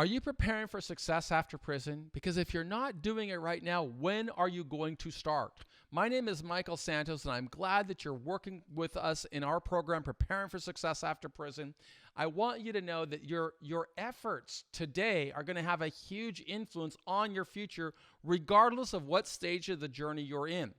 Are you preparing for success after prison? Because if you're not doing it right now, when are you going to start? My name is Michael Santos, and I'm glad that you're working with us in our program, Preparing for Success After Prison. I want you to know that your efforts today are going to have a huge influence on your future, regardless of what stage of the journey you're in.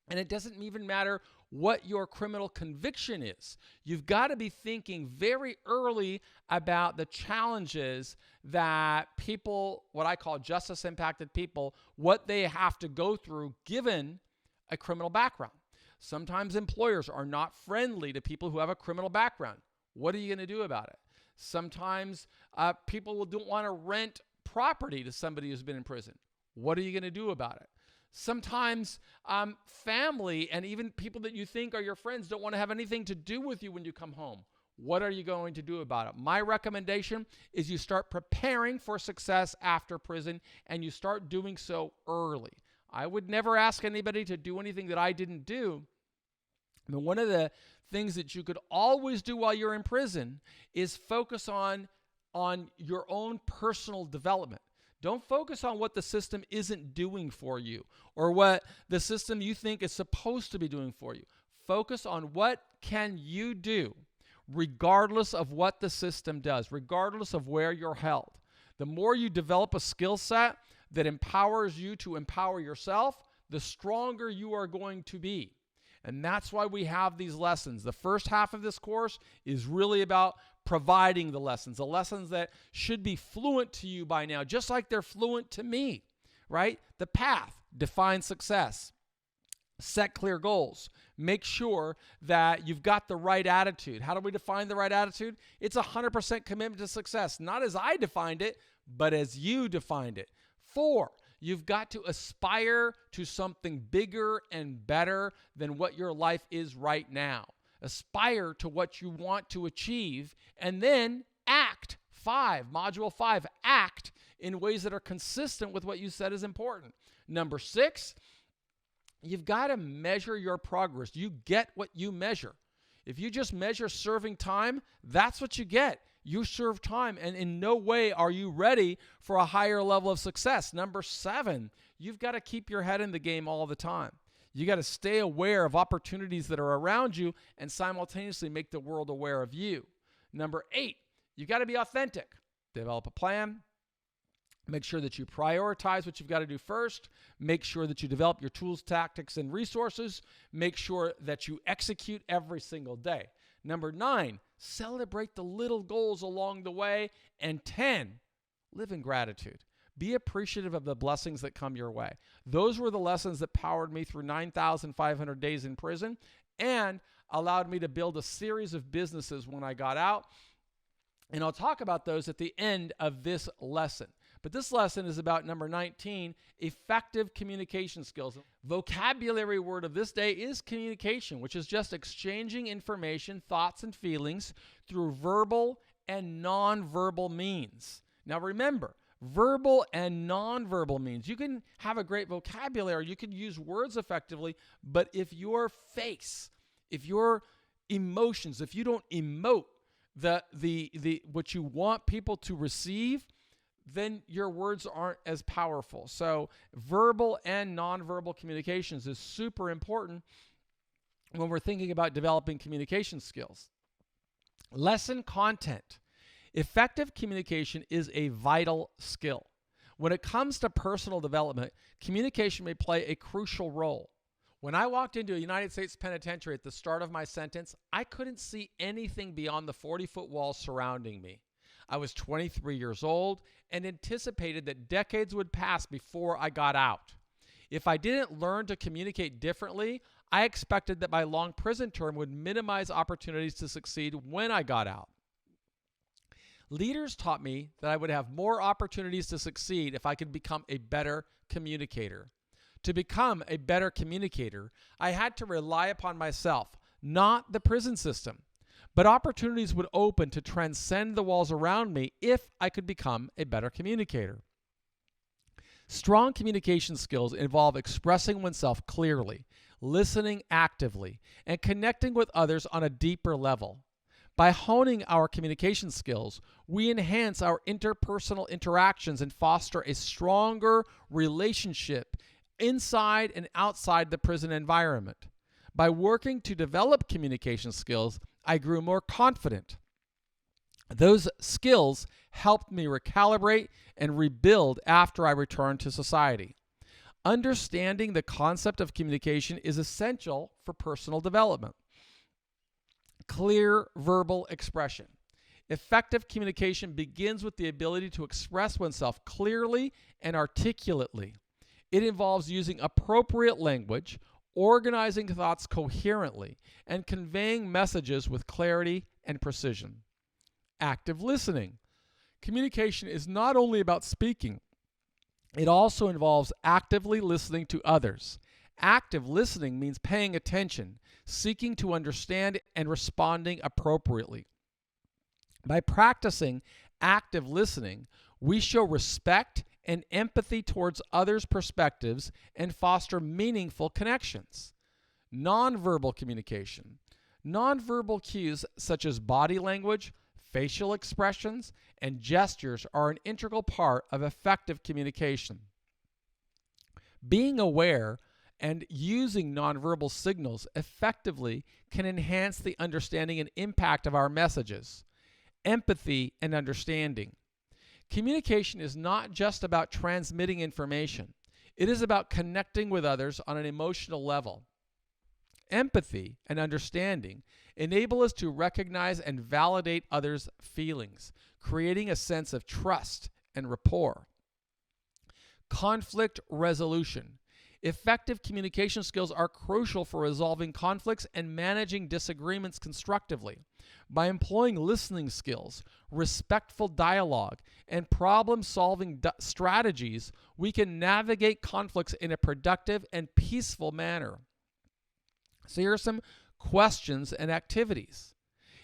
And it doesn't even matter what your criminal conviction is. You've got to be thinking very early about the challenges that people, what I call justice impacted people, what they have to go through given a criminal background. Sometimes employers are not friendly to people who have a criminal background. What are you going to do about it? Sometimes people don't want to rent property to somebody who's been in prison. What are you going to do about it? Sometimes family and even people that you think are your friends don't want to have anything to do with you when you come home. What are you going to do about it? My recommendation is you start preparing for success after prison, and you start doing so early. I would never ask anybody to do anything that I didn't do. I mean, one of the things that you could always do while you're in prison is focus on your own personal development. Don't focus on what the system isn't doing for you or what the system you think is supposed to be doing for you. Focus on what can you do regardless of what the system does, regardless of where you're held. The more you develop a skill set that empowers you to empower yourself, the stronger you are going to be. And that's why we have these lessons. The first half of this course is really about providing the lessons that should be fluent to you by now, just like they're fluent to me, right? The path, define success, set clear goals, make sure that you've got the right attitude. How do we define the right attitude? It's 100% commitment to success, not as I defined it, but as you defined it. 4, you've got to aspire to something bigger and better than what your life is right now. Aspire to what you want to achieve, and then act. 5, module 5, act in ways that are consistent with what you said is important. Number 6, you've got to measure your progress. You get what you measure. If you just measure serving time, that's what you get. You serve time, and in no way are you ready for a higher level of success. Number 7, you've got to keep your head in the game all the time. You got to stay aware of opportunities that are around you and simultaneously make the world aware of you. Number 8, you got to be authentic. Develop a plan. Make sure that you prioritize what you've got to do first. Make sure that you develop your tools, tactics, and resources. Make sure that you execute every single day. Number 9, celebrate the little goals along the way. And 10, live in gratitude. Be appreciative of the blessings that come your way. Those were the lessons that powered me through 9,500 days in prison and allowed me to build a series of businesses when I got out. And I'll talk about those at the end of this lesson. But this lesson is about number 19, effective communication skills. Vocabulary word of this day is communication, which is just exchanging information, thoughts, and feelings through verbal and nonverbal means. Now remember, verbal and nonverbal means. You can have a great vocabulary, you can use words effectively, but if your face, if your emotions, if you don't emote the what you want people to receive, then your words aren't as powerful. So verbal and nonverbal communications is super important when we're thinking about developing communication skills. Lesson content. Effective communication is a vital skill. When it comes to personal development, communication may play a crucial role. When I walked into a United States penitentiary at the start of my sentence, I couldn't see anything beyond the 40-foot walls surrounding me. I was 23 years old and anticipated that decades would pass before I got out. If I didn't learn to communicate differently, I expected that my long prison term would minimize opportunities to succeed when I got out. Leaders taught me that I would have more opportunities to succeed if I could become a better communicator. To become a better communicator, I had to rely upon myself, not the prison system. But opportunities would open to transcend the walls around me if I could become a better communicator. Strong communication skills involve expressing oneself clearly, listening actively, and connecting with others on a deeper level. By honing our communication skills, we enhance our interpersonal interactions and foster a stronger relationship inside and outside the prison environment. By working to develop communication skills, I grew more confident. Those skills helped me recalibrate and rebuild after I returned to society. Understanding the concept of communication is essential for personal development. Clear verbal expression. Effective communication begins with the ability to express oneself clearly and articulately. It involves using appropriate language, organizing thoughts coherently, and conveying messages with clarity and precision. Active listening. Communication is not only about speaking, it also involves actively listening to others. Active listening means paying attention, seeking to understand, and responding appropriately. By practicing active listening, we show respect and empathy towards others' perspectives and foster meaningful connections. Nonverbal communication. Nonverbal cues such as body language, facial expressions, and gestures are an integral part of effective communication. Being aware and using nonverbal signals effectively can enhance the understanding and impact of our messages. Empathy and understanding. Communication is not just about transmitting information. It is about connecting with others on an emotional level. Empathy and understanding enable us to recognize and validate others' feelings, creating a sense of trust and rapport. Conflict resolution. Effective communication skills are crucial for resolving conflicts and managing disagreements constructively. By employing listening skills, respectful dialogue, and problem-solving strategies, we can navigate conflicts in a productive and peaceful manner. So here are some questions and activities.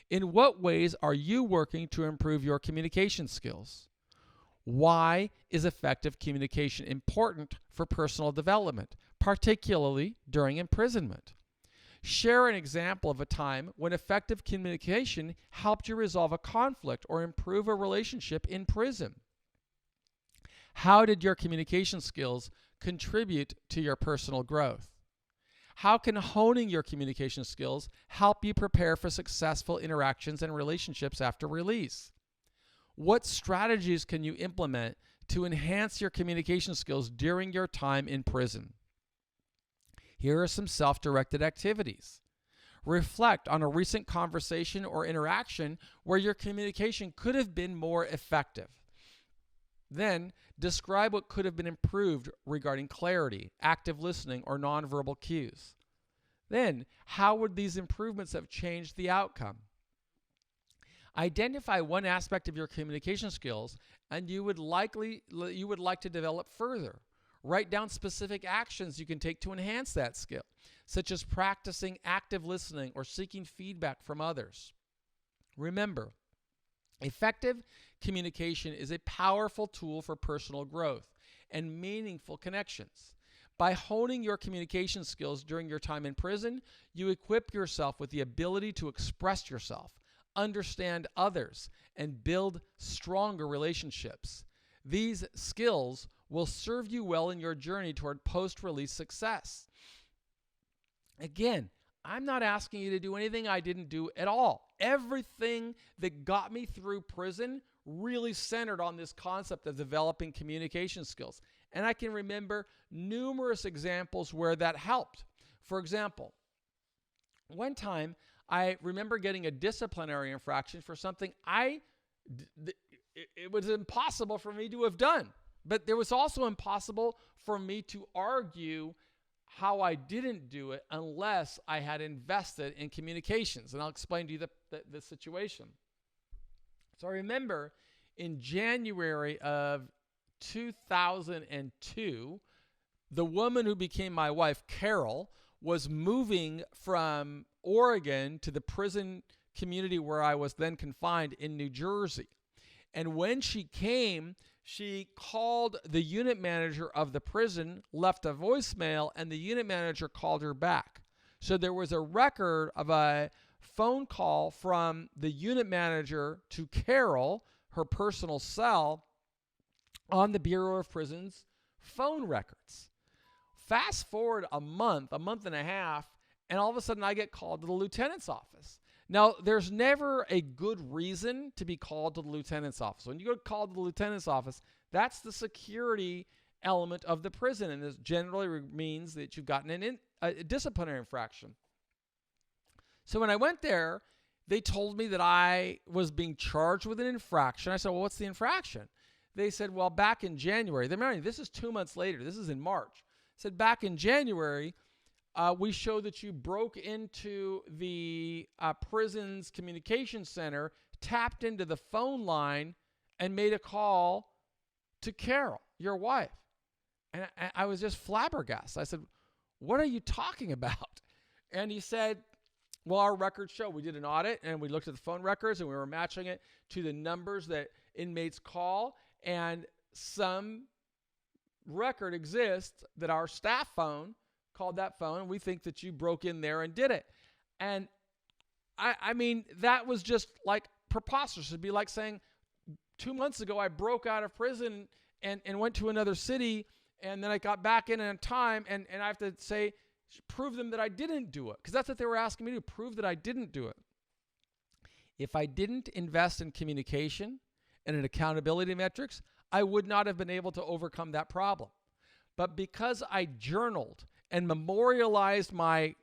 In what ways are you working to improve your communication skills? Why is effective communication important for personal development, particularly during imprisonment? Share an example of a time when effective communication helped you resolve a conflict or improve a relationship in prison. How did your communication skills contribute to your personal growth? How can honing your communication skills help you prepare for successful interactions and relationships after release? What strategies can you implement to enhance your communication skills during your time in prison? Here are some self-directed activities. Reflect on a recent conversation or interaction where your communication could have been more effective. Then, describe what could have been improved regarding clarity, active listening, or nonverbal cues. Then, how would these improvements have changed the outcome? Identify one aspect of your communication skills and you would like to develop further. Write down specific actions you can take to enhance that skill, such as practicing active listening or seeking feedback from others. Remember, effective communication is a powerful tool for personal growth and meaningful connections. By honing your communication skills during your time in prison, you equip yourself with the ability to express yourself, understand others, and build stronger relationships. These skills will serve you well in your journey toward post-release success. Again, I'm not asking you to do anything I didn't do at all. Everything that got me through prison really centered on this concept of developing communication skills. And I can remember numerous examples where that helped. For example, one time I remember getting a disciplinary infraction for something it was impossible for me to have done. But there was also impossible for me to argue how I didn't do it unless I had invested in communications. And I'll explain to you the situation. So I remember in January of 2002, the woman who became my wife, Carol, was moving from Oregon to the prison community where I was then confined in New Jersey. And when she came, she called the unit manager of the prison, left a voicemail, and the unit manager called her back. So there was a record of a phone call from the unit manager to Carol, her personal cell, on the Bureau of Prisons phone records. Fast forward a month and a half, and all of a sudden I get called to the lieutenant's office. Now, there's never a good reason to be called to the lieutenant's office. When you go called to the lieutenant's office, that's the security element of the prison, and this generally means that you've gotten a disciplinary infraction. So when I went there, they told me that I was being charged with an infraction. I said, well, what's the infraction? They said, well, back in January, this is 2 months later, this is in March. Said back in January, we showed that you broke into the prison's communication center, tapped into the phone line, and made a call to Carol, your wife. And I was just flabbergasted. I said, what are you talking about? And he said, well, our records show. We did an audit, and we looked at the phone records, and we were matching it to the numbers that inmates call, and some record exists that our staff phone called that phone, and we think that you broke in there and did it. And I mean, that was just like preposterous. It'd be like saying 2 months ago I broke out of prison and went to another city, and then I got back in time, and I have to say, prove them that I didn't do it, because that's what they were asking me to prove, that I didn't do it. If I didn't invest in communication and in accountability metrics, I would not have been able to overcome that problem. But because I journaled and memorialized my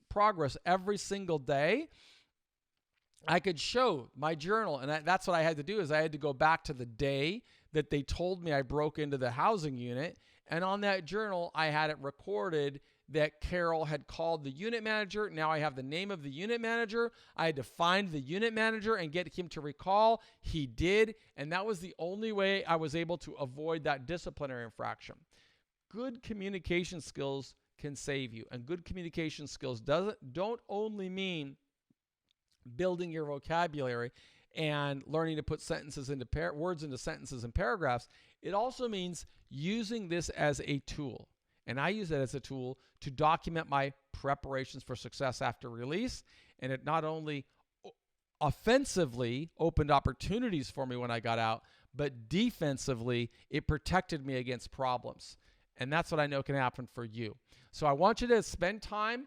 progress every single day, I could show my journal. And that's what I had to do, is I had to go back to the day that they told me I broke into the housing unit. And on that journal, I had it recorded that Carol had called the unit manager. Now I have the name of the unit manager. I had to find the unit manager and get him to recall. He did, and that was the only way I was able to avoid that disciplinary infraction. Good communication skills can save you, and good communication skills don't only mean building your vocabulary and learning to put sentences into words into sentences and paragraphs. It also means using this as a tool. And I use it as a tool to document my preparations for success after release. And it not only offensively opened opportunities for me when I got out, but defensively, it protected me against problems. And that's what I know can happen for you. So I want you to spend time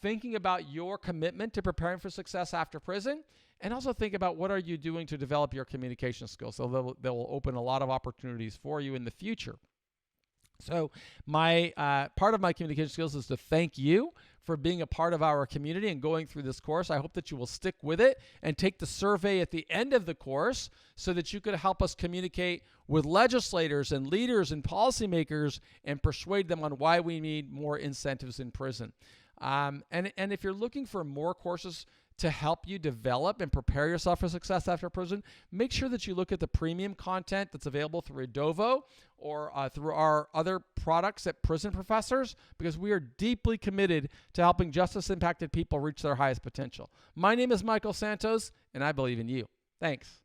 thinking about your commitment to preparing for success after prison, and also think about what are you doing to develop your communication skills. So that will open a lot of opportunities for you in the future. So my part of my communication skills is to thank you for being a part of our community and going through this course. I hope that you will stick with it and take the survey at the end of the course so that you could help us communicate with legislators and leaders and policymakers and persuade them on why we need more incentives in prison. And if you're looking for more courses to help you develop and prepare yourself for success after prison, make sure that you look at the premium content that's available through Adovo or through our other products at Prison Professors, because we are deeply committed to helping justice-impacted people reach their highest potential. My name is Michael Santos, and I believe in you. Thanks.